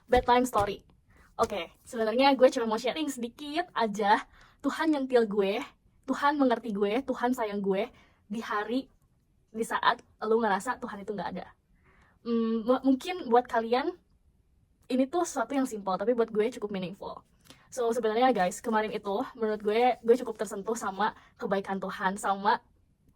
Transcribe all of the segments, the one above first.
bedtime story. Oke, sebenarnya gue cuma mau sharing sedikit aja. Tuhan nyentil gue, Tuhan mengerti gue, Tuhan sayang gue di saat lu ngerasa Tuhan itu nggak ada. Mungkin buat kalian ini tuh sesuatu yang simpel, tapi buat gue cukup meaningful. So sebenarnya guys, kemarin itu menurut gue cukup tersentuh sama kebaikan Tuhan, sama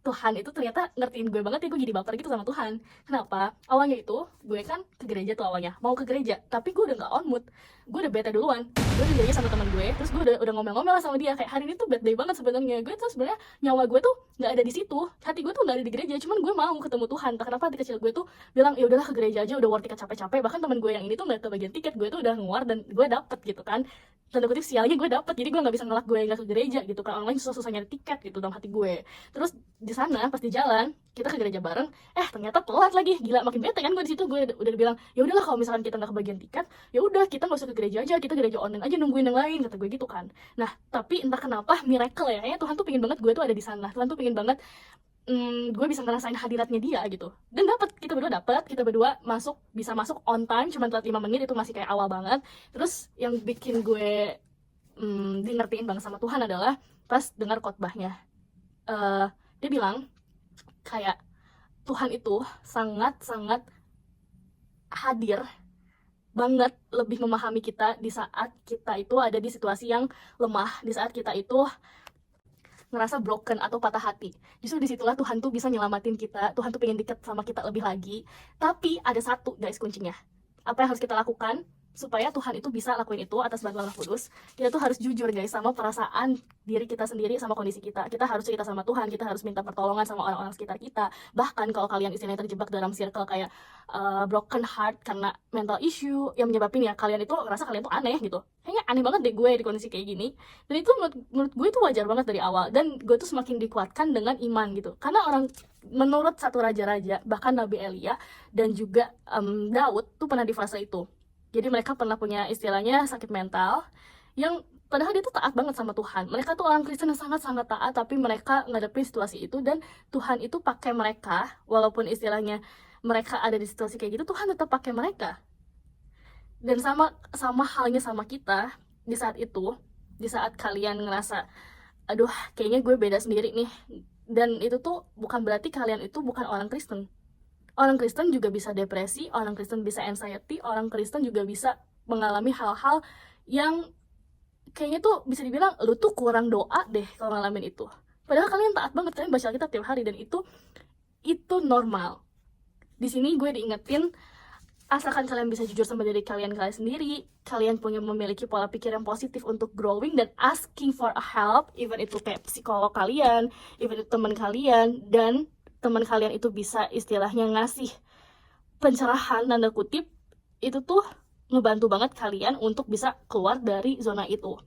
Tuhan itu ternyata ngertiin gue banget ya. Gue jadi baper gitu sama Tuhan. Kenapa? Awalnya itu gue kan ke gereja tuh awalnya, mau ke gereja, tapi gue udah gak on mood, gue udah bete duluan. Gue udah janji sama teman gue, terus gue udah ngomel-ngomel sama dia kayak hari ini tuh bad day banget sebenarnya. Gue tuh sebenarnya nyawa gue tuh nggak ada di situ, hati gue tuh nggak ada di gereja, cuman gue mau ketemu Tuhan. Entah kenapa hati kecil gue tuh bilang ya udahlah ke gereja aja, udah worth it capek-capek. Bahkan teman gue yang ini tuh nggak kebagian tiket, gue tuh udah nguar dan gue dapet gitu kan. Tanda kutip sialnya gue dapet, jadi gue nggak bisa ngelak gue nggak ke gereja gitu kan. Online susah-susah nyari tiket gitu dalam hati gue. Terus di sana pas di jalan kita ke gereja bareng, ternyata telat lagi. Gila, makin bete kan gue di situ. Gue udah bilang ya udahlah kalau misalkan kita nggak kebagian tiket, ya udah kita nggak usah ke gereja aja, kita gereja online aja nungguin yang lain, kata gue gitu kan. Nah tapi entah kenapa miracle ya, kayaknya Tuhan tuh pengen banget gue tuh ada di sana. Tuhan tuh pengen banget gue bisa ngerasain hadiratnya dia gitu. Dan kita berdua bisa masuk on time, cuma telat 5 menit, itu masih kayak awal banget. Terus yang bikin gue di ngertiin banget sama Tuhan adalah pas dengar khotbahnya. Dia bilang kayak Tuhan itu sangat-sangat hadir banget, lebih memahami kita di saat kita itu ada di situasi yang lemah, di saat kita itu ngerasa broken atau patah hati. Justru disitulah Tuhan tuh bisa nyelamatin kita, Tuhan tuh pengen deket sama kita lebih lagi. Tapi ada satu guys kuncinya. Apa yang harus kita lakukan supaya Tuhan itu bisa lakuin itu atas bantuan Roh Kudus? Kita tuh harus jujur guys sama perasaan diri kita sendiri, sama kondisi kita. Kita harus cerita sama Tuhan, kita harus minta pertolongan sama orang-orang sekitar kita. Bahkan kalau kalian istilahnya terjebak dalam circle kayak broken heart karena mental issue yang menyebabkan ya kalian itu ngerasa kalian tuh aneh gitu. Kayaknya aneh banget deh gue di kondisi kayak gini. Dan itu menurut gue itu wajar banget dari awal. Dan gue tuh semakin dikuatkan dengan iman gitu. Karena menurut satu raja-raja, bahkan Nabi Elia dan juga Daud tuh pernah di fase itu. Jadi mereka pernah punya istilahnya sakit mental yang padahal dia tuh taat banget sama Tuhan. Mereka tuh orang Kristen yang sangat-sangat taat, tapi mereka ngadepin situasi itu dan Tuhan itu pakai mereka, walaupun istilahnya mereka ada di situasi kayak gitu, Tuhan tetap pakai mereka. Dan sama halnya sama kita di saat itu, di saat kalian ngerasa aduh kayaknya gue beda sendiri nih, dan itu tuh bukan berarti kalian itu bukan orang Kristen. Orang Kristen juga bisa depresi, orang Kristen bisa anxiety, orang Kristen juga bisa mengalami hal-hal yang kayaknya tuh bisa dibilang lu tuh kurang doa deh kalau ngalamin itu. Padahal kalian taat banget, kalian baca Alkitab tiap hari dan itu normal. Di sini gue diingetin, asalkan kalian bisa jujur sama diri kalian sendiri, kalian memiliki pola pikir yang positif untuk growing dan asking for a help, even itu kayak psikolog kalian, even itu teman kalian, dan teman kalian itu bisa istilahnya ngasih pencerahan tanda kutip, itu tuh ngebantu banget kalian untuk bisa keluar dari zona itu.